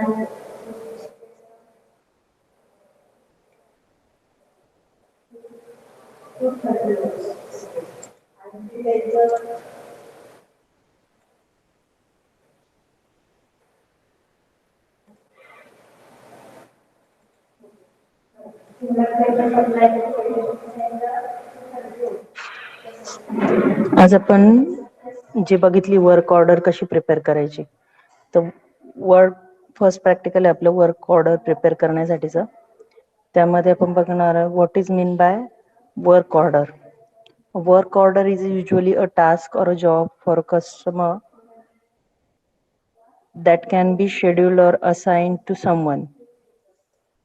आज आपण जे बघितली वर्क ऑर्डर कशी प्रिपेअर करायची, तर फर्स्ट प्रॅक्टिकल आहे आपलं वर्क ऑर्डर प्रिपेअर करण्यासाठीचं. त्यामध्ये आपण बघणार आहे what is mean by work order. Work order is usually a task or a job for a customer that can be scheduled or assigned to someone.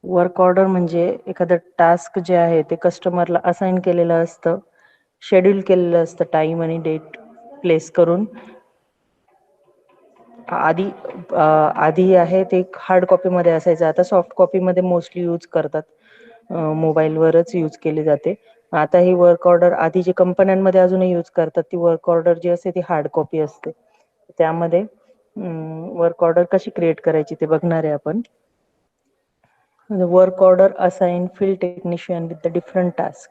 Work order म्हणजे एखादं task जे आहे ते कस्टमरला असाइन केलेलं असतं, शेड्यूल केलेलं असतं टाइम आणि डेट प्लेस करून. आधी आहे ते हार्ड कॉपीमध्ये असायचं, आता सॉफ्ट कॉपीमध्ये मोस्टली यूज करतात, मोबाईलवरच यूज केली जाते. आता ही वर्क ऑर्डर आधी जी कंपन्यांमध्ये अजूनही यूज करतात ती वर्क ऑर्डर जी असते ती हार्ड कॉपी असते. त्यामध्ये वर्क ऑर्डर कशी क्रिएट करायची ते बघणार आहे आपण. Work order assign field technician with the different task.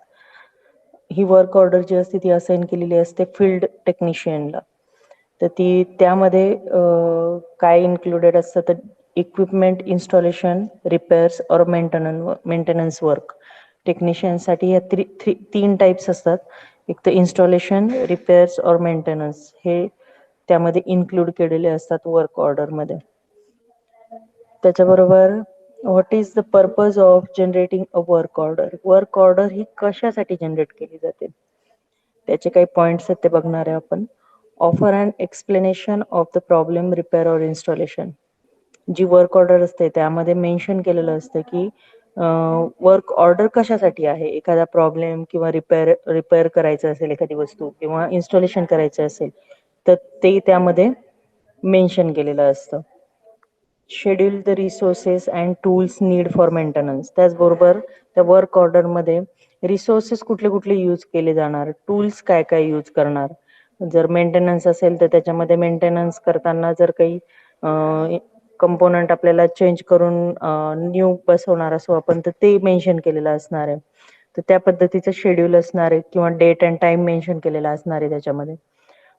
ही वर्क ऑर्डर जी असते ती असाइन केलेली असते फील्ड टेक्निशियनला. तर ती त्यामध्ये काय इन्क्लुडेड असतं तर इक्विपमेंट इन्स्टॉलेशन, रिपेअर्स और मेंटेनन्स वर्क. टेक्निशियनसाठी या तीन टाइप्स असतात. एक तर इन्स्टॉलेशन, रिपेअर्स और मेंटेनन्स हे त्यामध्ये इन्क्लूड केलेले असतात वर्क ऑर्डरमध्ये. त्याच्याबरोबर what is the purpose of generating a work order. Work order ही कशासाठी जनरेट केली जाते त्याचे काही पॉइंट्स आहेत ते बघणार आहे आपण. Offer and explanation of the problem, repair और इन्स्टॉलेशन. जी वर्क ऑर्डर असते त्यामध्ये मेन्शन केलेलं असतं की वर्क ऑर्डर कशासाठी आहे. एखादा प्रॉब्लेम किंवा रिपेअर करायचं असेल एखादी वस्तू किंवा इन्स्टॉलेशन करायचं असेल तर ते त्यामध्ये मेन्शन केलेलं असतं. Schedule the resources and tools need for maintenance. त्याचबरोबर त्या वर्क ऑर्डरमध्ये रिसोर्सेस कुठले कुठले यूज केले जाणार, टूल्स काय काय यूज करणार. जर मेंटेनन्स असेल तर त्याच्यामध्ये मेंटेनन्स करताना जर काही कंपोनंट आपल्याला चेंज करून न्यू बसवणार असो आपण तर ते मेन्शन केलेलं असणार आहे. तर त्या पद्धतीचं शेड्यूल असणार आहे किंवा डेट अँड टाइम मेन्शन केलेला असणार आहे त्याच्यामध्ये.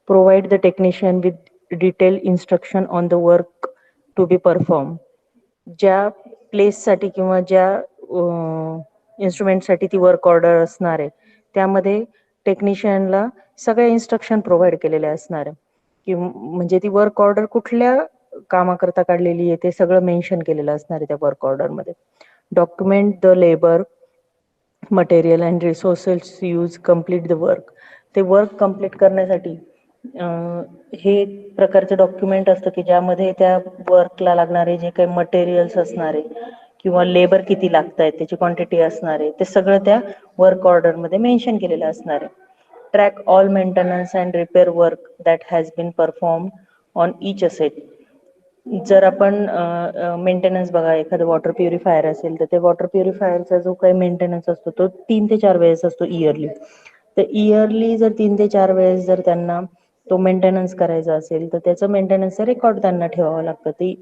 Provide the technician with detail instruction on the work to be perform. ज्या प्लेससाठी किंवा ज्या इन्स्ट्रुमेंटसाठी ती वर्क ऑर्डर असणार आहे त्यामध्ये टेक्निशियनला सगळे इन्स्ट्रक्शन प्रोव्हाइड केलेले असणार आहे की म्हणजे ती वर्क ऑर्डर कुठल्या कामाकरता काढलेली आहे ते सगळं मेन्शन केलेलं असणार आहे त्या वर्क ऑर्डरमध्ये. Document the labour, material and resources use complete the work. ते वर्क कम्प्लीट करण्यासाठी हे एक प्रकारचं डॉक्युमेंट असतं की ज्यामध्ये त्या वर्कला लागणारे जे काही मटेरियल्स असणारे किंवा लेबर किती लागत आहेत त्याची क्वांटिटी असणार आहे ते सगळं त्या वर्क ऑर्डरमध्ये मेन्शन केलेलं असणार आहे. Track all maintenance and repair work that has been perform on each asset. जर आपण मेंटेनन्स बघा एखादं वॉटर प्युरिफायर असेल तर ते वॉटर प्युरिफायरचा जो काही मेंटेनन्स असतो तो 3 ते 4 वेळेस असतो इयरली. तर इयरली जर 3 ते 4 वेळेस जर त्यांना तो मेंटेनन्स करायचा असेल तर त्याचं मेंटेनन्सचं रेकॉर्ड त्यांना ठेवावं लागतं. ती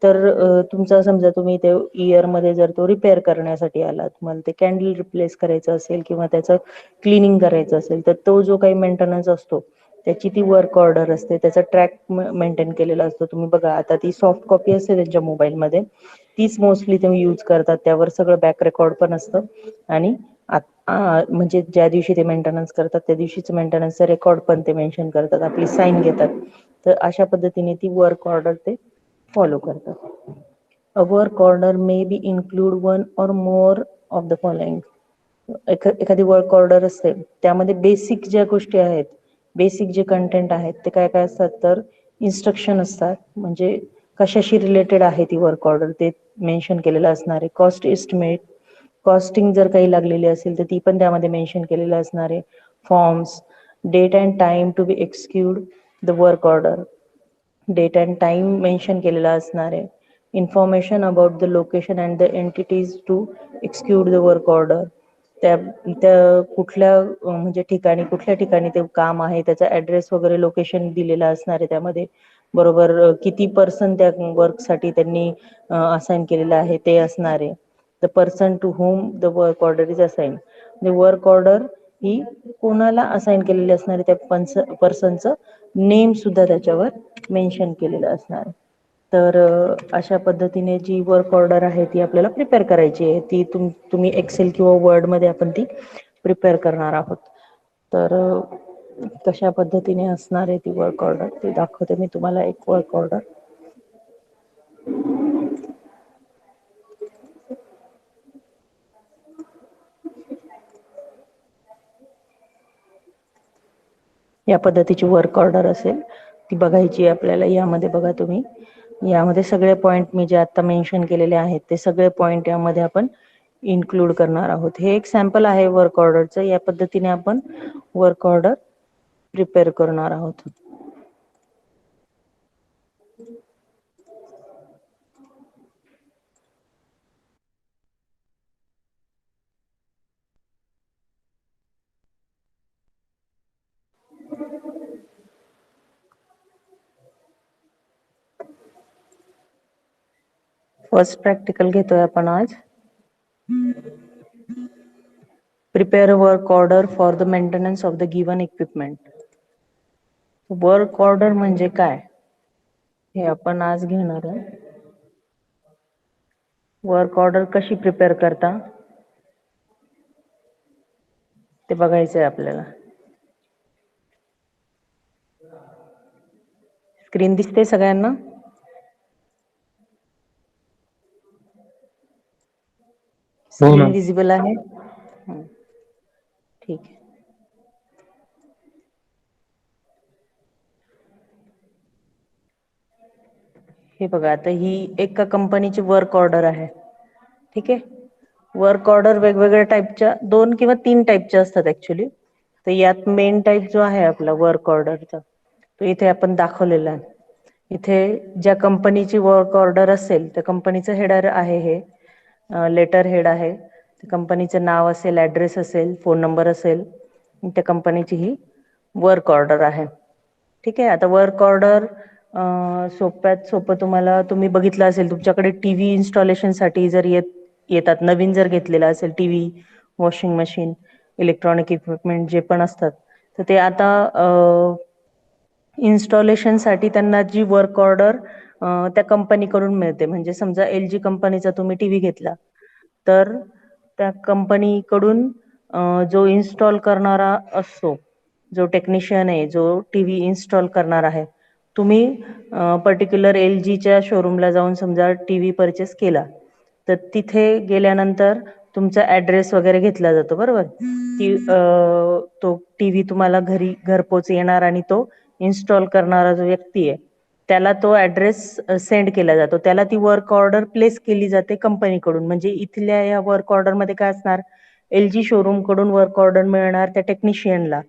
तर तुमचं समजा तुम्ही ते इयरमध्ये जर तो रिपेअर करण्यासाठी आला, तुम्हाला ते कॅन्डल रिप्लेस करायचं असेल किंवा त्याचं क्लिनिंग करायचं असेल तर तो जो काही मेंटेनन्स असतो त्याची ती वर्क ऑर्डर असते, त्याचा ट्रॅक मेंटेन केलेला असतो. तुम्ही बघा आता ती सॉफ्ट कॉपी असते त्यांच्या मोबाईलमध्ये तीच मोस्टली तुम्ही यूज करतात, त्यावर सगळं बॅक रेकॉर्ड पण असतं आणि म्हणजे ज्या दिवशी ते मेंटेनन्स करतात त्या दिवशीच मेंटेनन्सचा रेकॉर्ड पण ते मेन्शन करतात, आपली साईन घेतात. तर अशा पद्धतीने ती वर्क ऑर्डर ते फॉलो करतात. अ work order may be include one और मोर ऑफ द फॉलोइंग. एखादी वर्क ऑर्डर असते त्यामध्ये बेसिक ज्या गोष्टी आहेत, बेसिक जे कंटेंट आहेत ते काय काय असतात तर इन्स्ट्रक्शन असतात, म्हणजे कशाशी रिलेटेड आहे ती वर्क ऑर्डर ते मेन्शन केलेलं असणार आहे. कॉस्ट एस्टिमेट, कॉस्टिंग जर काही लागलेली असेल तर ती पण त्यामध्ये मेन्शन केलेलं असणार आहे. Forms, date and time to be execute the work order, date and time mention केलेला असणार आहे. Information about the location and the entities to execute the work order. त्या त्या कुठल्या म्हणजे ठिकाणी कुठल्या ठिकाणी ते काम आहे त्याचा ऍड्रेस वगैरे लोकेशन दिलेलं असणार आहे त्यामध्ये. बरोबर किती पर्सन त्या वर्कसाठी त्यांनी असाइन केलेलं आहे ते असणार आहे. The person to whom the work order is assign. म्हणजे वर्क ऑर्डर ही कोणाला असाइन केलेली असणार आहे त्या पर्सनचं नेम सुद्धा त्याच्यावर मेन्शन केलेलं असणार आहे. तर अशा पद्धतीने जी वर्क ऑर्डर आहे ती आपल्याला प्रिपेअर करायची आहे. ती तुम्ही एक्सेल किंवा वर्डमध्ये आपण ती प्रिपेअर करणार आहोत. तर कशा पद्धतीने असणार आहे ती वर्क ऑर्डर ते दाखवते मी तुम्हाला. एक वर्क ऑर्डर या पद्धतीची वर्क ऑर्डर असेल ती बघायची आपल्याला. यामध्ये बघा तुम्ही, यामध्ये सगळे पॉइंट मी जे आता मेन्शन केलेले आहेत ते सगळे पॉइंट यामध्ये आपण इन्क्लूड करणार आहोत. हे एक सॅम्पल आहे वर्क ऑर्डरचं. या पद्धतीने आपण वर्क ऑर्डर प्रिपेअर करणार आहोत. फर्स्ट प्रॅक्टिकल घेतोय आपण आज. Prepare work order for the maintenance of the given equipment. Work order म्हणजे काय हे आपण आज घेणार आहे. वर्क ऑर्डर कशी प्रिपेअर करता ते बघायचं आहे आपल्याला. स्क्रीन दिसते सगळ्यांना? स्क्रीन विजिबल आहे? ठीक आहे. हे बघा, आता ही एका कंपनीची वर्क ऑर्डर आहे. ठीक आहे. वर्क ऑर्डर वेगवेगळ्या टाईपच्या 2 किंवा 3 टाईपच्या असतात ऍक्च्युली. तर यात मेन टाईप जो आहे आपला वर्क ऑर्डरचा तो इथे आपण दाखवलेला आहे. इथे ज्या कंपनीची वर्क ऑर्डर असेल त्या कंपनीचं हेडर आहे, हे लेटर हेड आहे. कंपनीचं नाव असेल, ऍड्रेस असेल, फोन नंबर असेल, त्या कंपनीची ही वर्क ऑर्डर आहे. ठीक आहे. आता वर्क ऑर्डर सोप्यात सोपं तुम्हाला, तुम्ही बघितलं असेल तुमच्याकडे टीव्ही इन्स्टॉलेशनसाठी जर येतात, नवीन जर घेतलेला असेल TV, washing machine, electronic equipment जे पण असतात, तर ते आता इन्स्टॉलेशनसाठी त्यांना जी वर्क ऑर्डर त्या कंपनीकडून मिळते. म्हणजे समजा LG कंपनीचा तुम्ही टीव्ही घेतला तर त्या कंपनीकडून जो इन्स्टॉल करणारा असतो, जो टेक्निशियन आहे, जो टीव्ही इन्स्टॉल करणार आहे, तुम्ही पर्टिक्युलर LGच्या शोरूमला जाऊन समजा टीव्ही परचेस केला तर तिथे गेल्यानंतर तुमचा ऍड्रेस वगैरे घेतला जातो, बरोबर. तो टीव्ही तुम्हाला घरपोच येणार आणि तो इन्स्टॉल करणारा जो व्यक्ती आहे त्याला तो ऍड्रेस सेंड केला जातो. त्याला ती वर्क ऑर्डर प्लेस केली जाते कंपनीकडून. म्हणजे इथल्या या वर्क ऑर्डर मध्ये काय असणार, LG शोरूम कडून वर्क ऑर्डर मिळणार त्या टेक्निशियनला.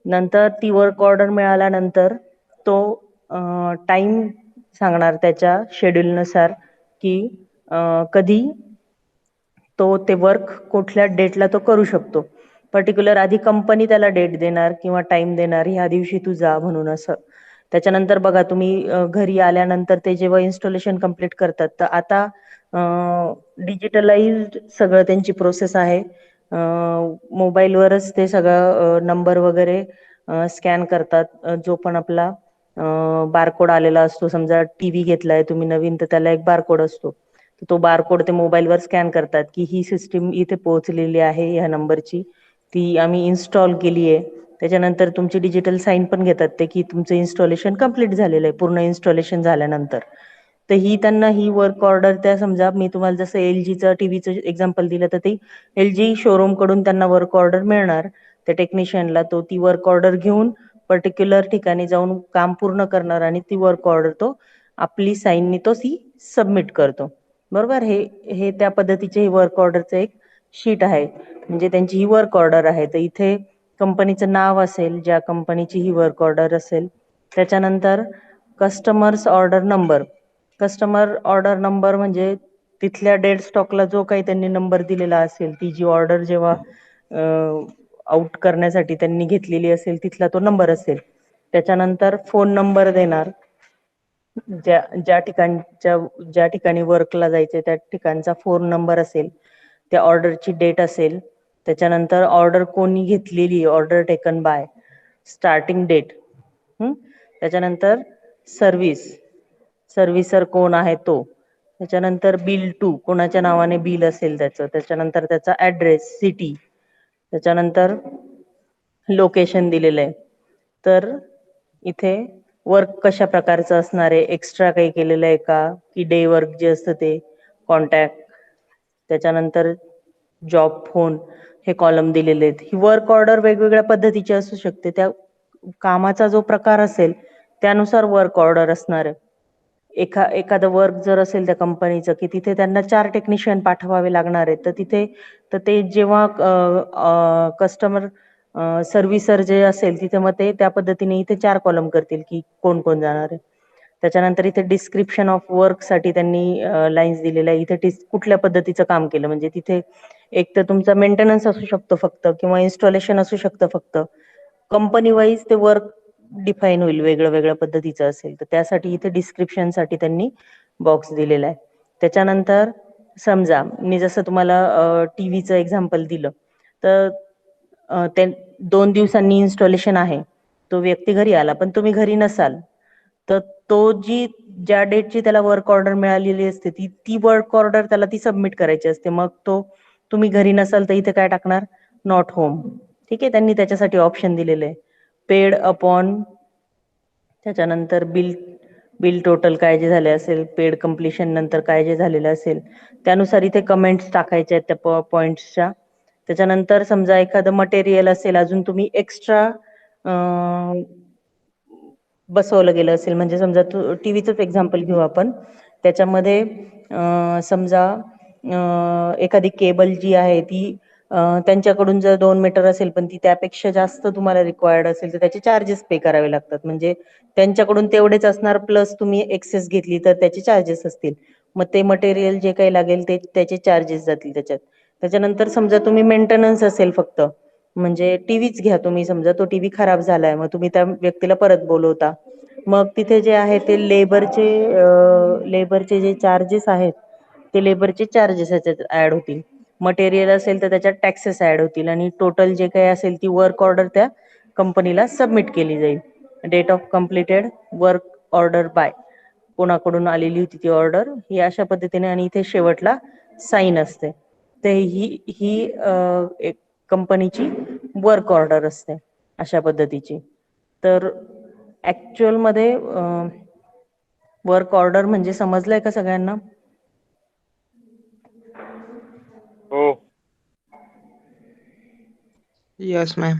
नंतर ती वर्क ऑर्डर मिळाल्यानंतर तो टाइम सांगणार त्याच्या शेड्यूलनुसार की कधी तो ते वर्क कुठल्या डेटला तो करू शकतो. पर्टिक्युलर आधी कंपनी त्याला डेट देणार किंवा टाइम देणार, ह्या दिवशी तू जा म्हणून असं. त्याच्यानंतर बघा तुम्ही घरी आल्यानंतर ते जेव्हा इन्स्टॉलेशन कंप्लीट करतात तर आता डिजिटलाइज्ड सगळं त्यांची प्रोसेस आहे. मोबाईलवरच ते सगळं नंबर वगैरे स्कॅन करतात. जो पण आपला बारकोड आलेला असतो, समजा टीव्ही घेतलाय तुम्ही नवीन तर त्याला एक बारकोड असतो, तो बारकोड ते मोबाईलवर स्कॅन करतात की ही सिस्टीम इथे पोहोचलेली आहे ह्या नंबरची, ती आम्ही इन्स्टॉल केली आहे. त्याच्यानंतर तुमची डिजिटल साईन पण घेतात ते की तुमचं इन्स्टॉलेशन कंप्लीट झालेलं आहे. पूर्ण इन्स्टॉलेशन झाल्यानंतर तर ही त्यांना ही वर्क ऑर्डर, त्या समजा मी तुम्हाला जसं LGचं टीव्हीचं एक्झाम्पल दिलं तर ती LG शोरूम कडून त्यांना वर्क ऑर्डर मिळणार त्या टेक्निशियनला. तो ती वर्क ऑर्डर घेऊन पर्टिक्युलर ठिकाणी जाऊन काम पूर्ण करणार आणि ती वर्क ऑर्डर तो आपली साईननी तो ती सबमिट करतो, बरोबर. हे हे त्या पद्धतीचे वर्क ऑर्डरचं एक शीट आहे. म्हणजे त्यांची ही वर्क ऑर्डर आहे. तर इथे कंपनीचं नाव असेल, ज्या कंपनीची ही वर्क ऑर्डर असेल, त्याच्यानंतर customers order number. Customer order number म्हणजे तिथल्या डेड स्टॉकला जो काही त्यांनी नंबर दिलेला असेल, ती जी ऑर्डर जेव्हा आउट करण्यासाठी त्यांनी घेतलेली असेल तिथला तो नंबर असेल. त्याच्यानंतर फोन नंबर देणार. ज्या ज्या ठिकाणी वर्कला जायचे त्या ठिकाणचा फोन नंबर असेल, त्या ऑर्डरची डेट असेल, त्याच्यानंतर ऑर्डर कोणी घेतलेली, order taken by, starting date, त्याच्यानंतर सर्व्हिस, सर्व्हिसर कोण आहे तो, त्याच्यानंतर बिल टू, कोणाच्या नावाने बिल असेल त्याचं, त्याच्यानंतर त्याचा ऍड्रेस, सिटी, त्याच्यानंतर लोकेशन दिलेलं आहे. तर इथे वर्क कशा प्रकारचं असणार आहे, एक्स्ट्रा काही केलेलं आहे का, की डे वर्क जे असतं ते, कॉन्टॅक्ट, त्याच्यानंतर जॉब फोन, हे कॉलम दिलेले आहेत. ही वर्क ऑर्डर वेगवेगळ्या पद्धतीची असू शकते. त्या कामाचा जो प्रकार असेल त्यानुसार वर्क ऑर्डर असणार आहे. एखादं वर्क जर असेल त्या कंपनीचं की तिथे त्यांना 4 टेक्निशियन पाठवावे लागणार आहेत, तर ते जेव्हा कस्टमर सर्व्हिसर जे असेल तिथे मग ते त्या पद्धतीने इथे 4 कॉलम करतील की कोण कोण जाणार आहे. त्याच्यानंतर इथे डिस्क्रिप्शन ऑफ वर्कसाठी त्यांनी लाईन्स दिलेल्या आहे. इथे कुठल्या पद्धतीचं काम केलं, म्हणजे तिथे एक तर तुमचा मेंटेनन्स असू शकतो फक्त, किंवा इन्स्टॉलेशन असू शकतं फक्त. कंपनी वाईज ते वर्क डिफाईन होईल, वेगळं वेगळ्या पद्धतीचं असेल तर त्यासाठी इथे डिस्क्रिप्शनसाठी त्यांनी बॉक्स दिलेला आहे. त्याच्यानंतर समजा मी जसं तुम्हाला टीव्हीचं एक्झाम्पल दिलं, तर ते 2 दिवसांनी इन्स्टॉलेशन आहे, तो व्यक्ती घरी आला पण तुम्ही घरी नसाल, तर तो ज्या डेटची त्याला वर्क ऑर्डर मिळालेली असते ती वर्क ऑर्डर त्याला ती सबमिट करायची असते. मग तुम्ही घरी नसाल तर इथे काय टाकणार, नॉट होम. ठीक आहे, त्यांनी त्याच्यासाठी ऑप्शन दिलेलं आहे. पेड अपॉन, त्याच्यानंतर बिल बिल टोटल काय जे झाले असेल, पेड कम्प्लिशन नंतर काय जे झालेलं असेल त्यानुसार इथे कमेंट्स टाकायचे आहेत त्या पॉइंट्सच्या. त्याच्यानंतर समजा एखादं मटेरियल असेल अजून तुम्ही एक्स्ट्रा बसवलं गेलं असेल, म्हणजे समजा टीव्हीचंच एक्झाम्पल घेऊ आपण. त्याच्यामध्ये समजा एखादी केबल जी आहे ती त्यांच्याकडून जर 2 मीटर असेल पण ती त्यापेक्षा जास्त तुम्हाला रिक्वायर्ड असेल तर त्याचे चार्जेस पे करावे लागतात. म्हणजे त्यांच्याकडून तेवढेच असणार, प्लस तुम्ही एक्सेस घेतली तर त्याचे चार्जेस असतील. मग ते मटेरियल जे काही लागेल ते त्याचे चार्जेस जातील त्याच्यात. त्याच्यानंतर समजा तुम्ही मेंटेनन्स असेल फक्त, म्हणजे टीव्हीच घ्या तुम्ही, समजा तो टीव्ही खराब झालाय, मग तुम्ही त्या व्यक्तीला परत बोलवता, मग तिथे जे आहे ते लेबरचे जे चार्जेस आहेत ते लेबरचे चार्जेस ह्याच्यात ऍड होतील. मटेरियल असेल तर त्याच्यात टॅक्सेस ऍड होतील, आणि टोटल जे काही असेल ती वर्क ऑर्डर त्या कंपनीला सबमिट केली जाईल. Date of completed work order by, कोणाकडून आलेली होती ती ऑर्डर, ही अशा पद्धतीने, आणि इथे शेवटला साईन असते. तर ही एक कंपनीची वर्क ऑर्डर असते अशा पद्धतीची. तर ऍक्च्युअल मध्ये वर्क ऑर्डर म्हणजे समजलंय का सगळ्यांना? हो. Yes ma'am.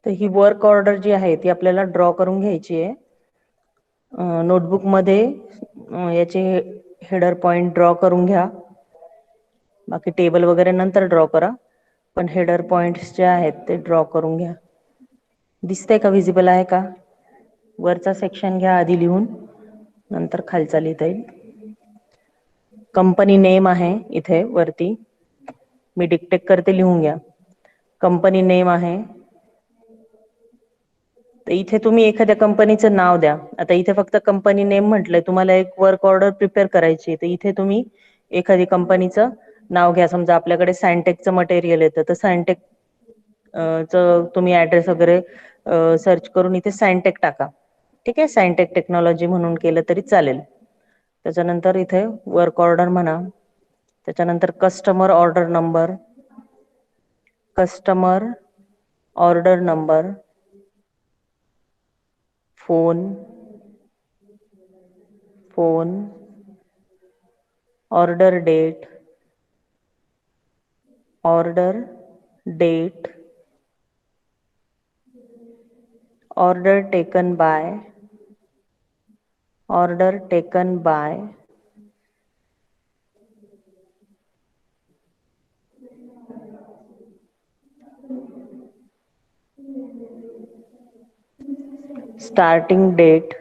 तर ही वर्क ऑर्डर जी आहे ती आपल्याला ड्रॉ करून घ्यायची आहे. नोटबुक मध्ये याचे हेडर पॉइंट ड्रॉ करून घ्या. बाकी टेबल वगैरे नंतर ड्रॉ करा, पण हेडर पॉइंट्स जे आहेत ते ड्रॉ करून घ्या. दिसतंय का, विजिबल आहे का? वरचा सेक्शन घ्या आधी लिहून, नंतर खालचा लिहिता येईल. कंपनी नेम आहे इथे वरती, मी डिक्टेट करते, लिहून घ्या. कंपनी नेम आहे, तर इथे तुम्ही एखाद्या कंपनीचं नाव द्या. आता इथे फक्त कंपनी नेम म्हटलंय, तुम्हाला एक वर्क ऑर्डर प्रिपेअर करायची, तर इथे तुम्ही एखादी कंपनीचं नाव घ्या. समजा आपल्याकडे सायंटेकचं मटेरियल येतं, तर सायंटेक च तुम्ही ऍड्रेस वगैरे सर्च करून इथे सायंटेक टाका. ठीक आहे, सायंटेक टेक्नॉलॉजी म्हणून केलं तरी चालेल. त्याच्यानंतर इथे वर्क ऑर्डर म्हणा. त्याच्यानंतर customer order number, customer order number, phone, order date, order date, order taken by, order taken by, starting date,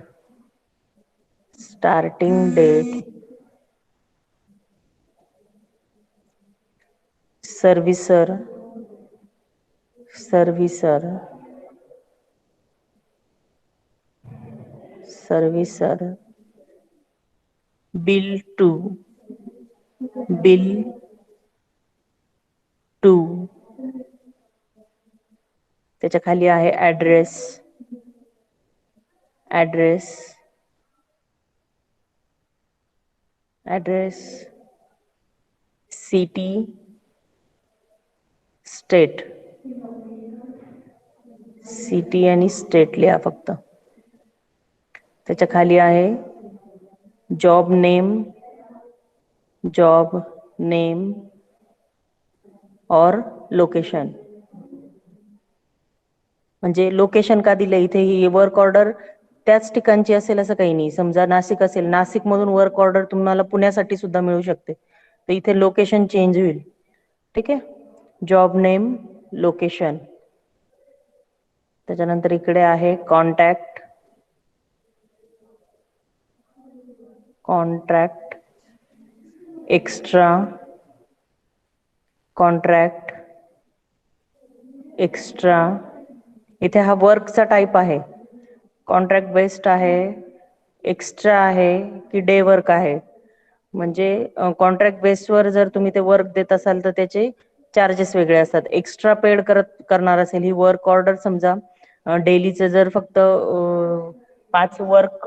servicer, servicer, bill to, bill to, त्याच्या खाली आहे address, address, address, city, state, city आणि state लिहा फक्त. त्याच्या खाली आहे job name, job name or location. म्हणजे लोकेशन का दिलं इथे, ही वर्क ऑर्डर त्याच ठिकाणची असेल असं काही नाही. समजा नाशिक असेल, नाशिक मधून वर्क ऑर्डर तुम्हाला पुण्यासाठी सुद्धा मिळू शकते, तर इथे लोकेशन चेंज होईल. ठीक आहे, जॉब नेम, लोकेशन. त्याच्यानंतर इकडे आहे contact, contract, extra, contract, extra. इथे हा वर्कचा टाईप आहे, कॉन्ट्रॅक्ट बेस्ड आहे, एक्स्ट्रा आहे की डे वर्क आहे. म्हणजे कॉन्ट्रॅक्ट बेसवर जर तुम्ही ते वर्क देत असाल तर त्याचे चार्जेस वेगळे असतात. एक्स्ट्रा पेड करणार असेल ही वर्क ऑर्डर, समजा डेलीचं जर फक्त 5 वर्क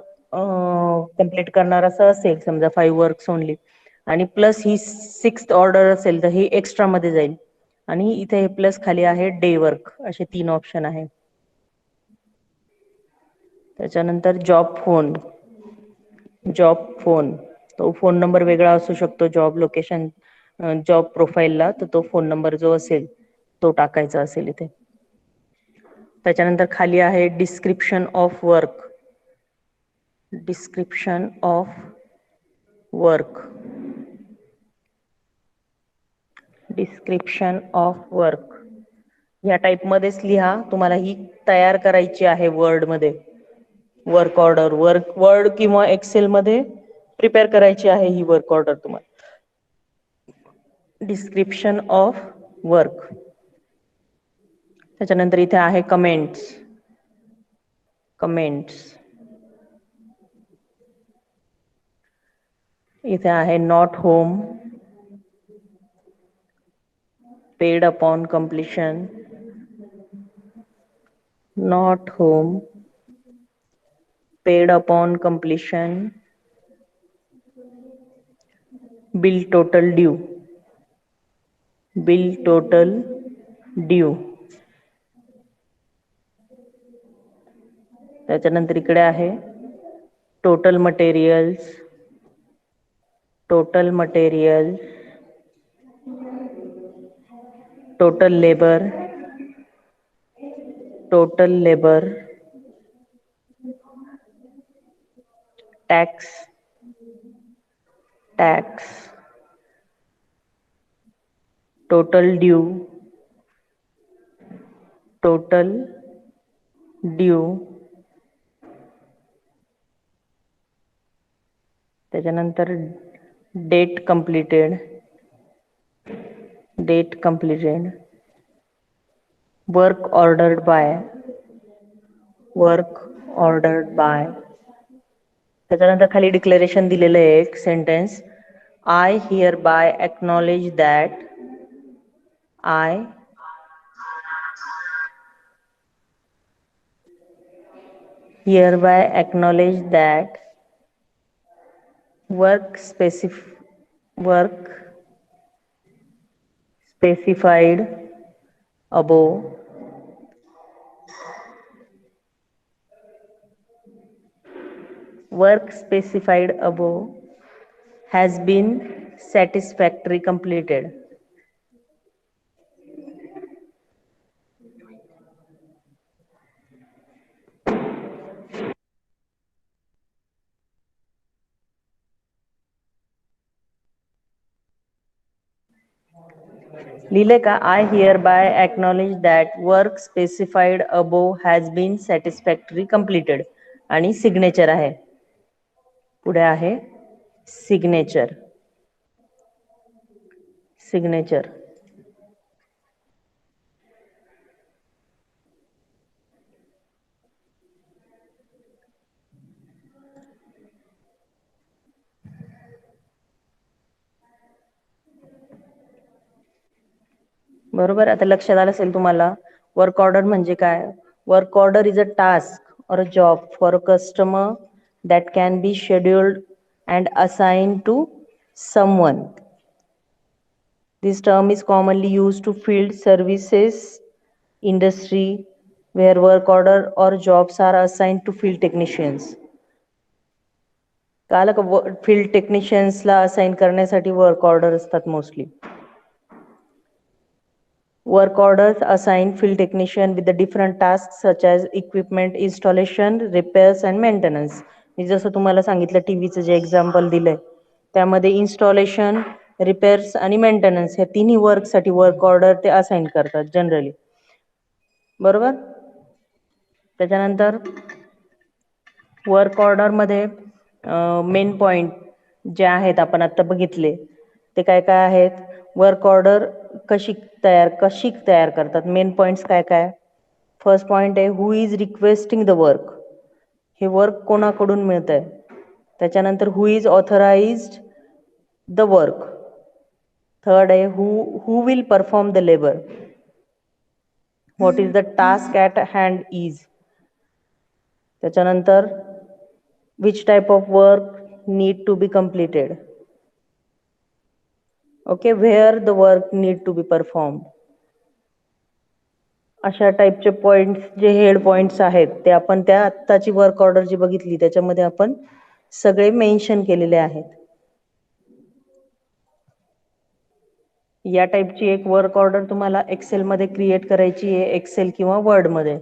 कंप्लीट करणार असं असेल, समजा 5 वर्क्स ओनली, आणि प्लस ही 6th ऑर्डर असेल तर ही एक्स्ट्रा मध्ये जाईल. आणि इथे हे प्लस खाली आहे डे वर्क, असे 3 ऑप्शन आहे. त्याच्यानंतर जॉब फोन, जॉब फोन, तो फोन नंबर वेगळा असू शकतो जॉब लोकेशन, जॉब प्रोफाईलला, तर तो फोन नंबर जो असेल तो टाकायचा असेल इथे. त्याच्यानंतर खाली आहे description of work, description of work, description of work. या टाईप मध्येच लिहा, तुम्हाला ही तयार करायची आहे वर्ड मध्ये. वर्क ऑर्डर वर्ड किंवा एक्सेल मध्ये प्रिपेअर करायची आहे ही वर्क ऑर्डर तुम्हाला. Description of work. त्याच्यानंतर इथे आहे कमेंट्स, कमेंट्स. इथे आहे not home, paid upon completion, not home, paid upon completion, bill total due, bill total due. त्याच्यानंतर इकडे आहे total materials, total materials, total labour, total labour, tax, tax, total due, total due. त्याच्यानंतर date completed, date completed, work ordered by, work ordered by. त्याच्यानंतर खाली declaration दिलेलं आहे एक sentence, I hereby acknowledge that, I hereby acknowledge that work specified above has been satisfactorily completed. लिहिले का, I hereby acknowledge that work specified above has been satisfactory completed. आणि signature आहे, पुढे आहे signature, signature. बरोबर. आता लक्षात आलं असेल तुम्हाला वर्क ऑर्डर म्हणजे काय. Work order is a task or a job for a customer that can be scheduled and assigned to someone. This term is commonly used to field services industry where work order or jobs are assigned to field technicians. कळालं का. Field टेक्निशियन्सला assign करण्यासाठी work order असतात mostly. Work orders assign field technician with the different tasks such as equipment installation, repairs and maintenance. मी जसं तुम्हाला सांगितलं टीव्हीचं जे example दिलंय त्यामध्ये इन्स्टॉलेशन, रिपेअर्स आणि मेंटेनन्स ह्या तिन्ही वर्कसाठी वर्क ऑर्डर ते असाइन करतात जनरली. बरोबर. त्याच्यानंतर वर्क ऑर्डरमध्ये मेन पॉइंट जे आहेत आपण आता बघितले ते काय काय आहेत. वर्क ऑर्डर कशी तयार करतात. मेन पॉइंट्स काय काय. फर्स्ट पॉइंट आहे who is requesting the work. हे वर्क कोणाकडून मिळत आहे. त्याच्यानंतर who is authorised the work. Third आहे who will perform the labour. What is the task at hand is. त्याच्यानंतर which type of work need to be completed. Okay, where the work need to be performed. अशा टाईपचे points जे head points आहेत ते आपण त्या आत्ताची work order जी बघितली त्याच्यामध्ये आपण सगळे मेन्शन केलेले आहेत. या टाईपची एक वर्क ऑर्डर तुम्हाला एक्सेल मध्ये क्रिएट करायची आहे, एक्सेल किंवा वर्ड मध्ये.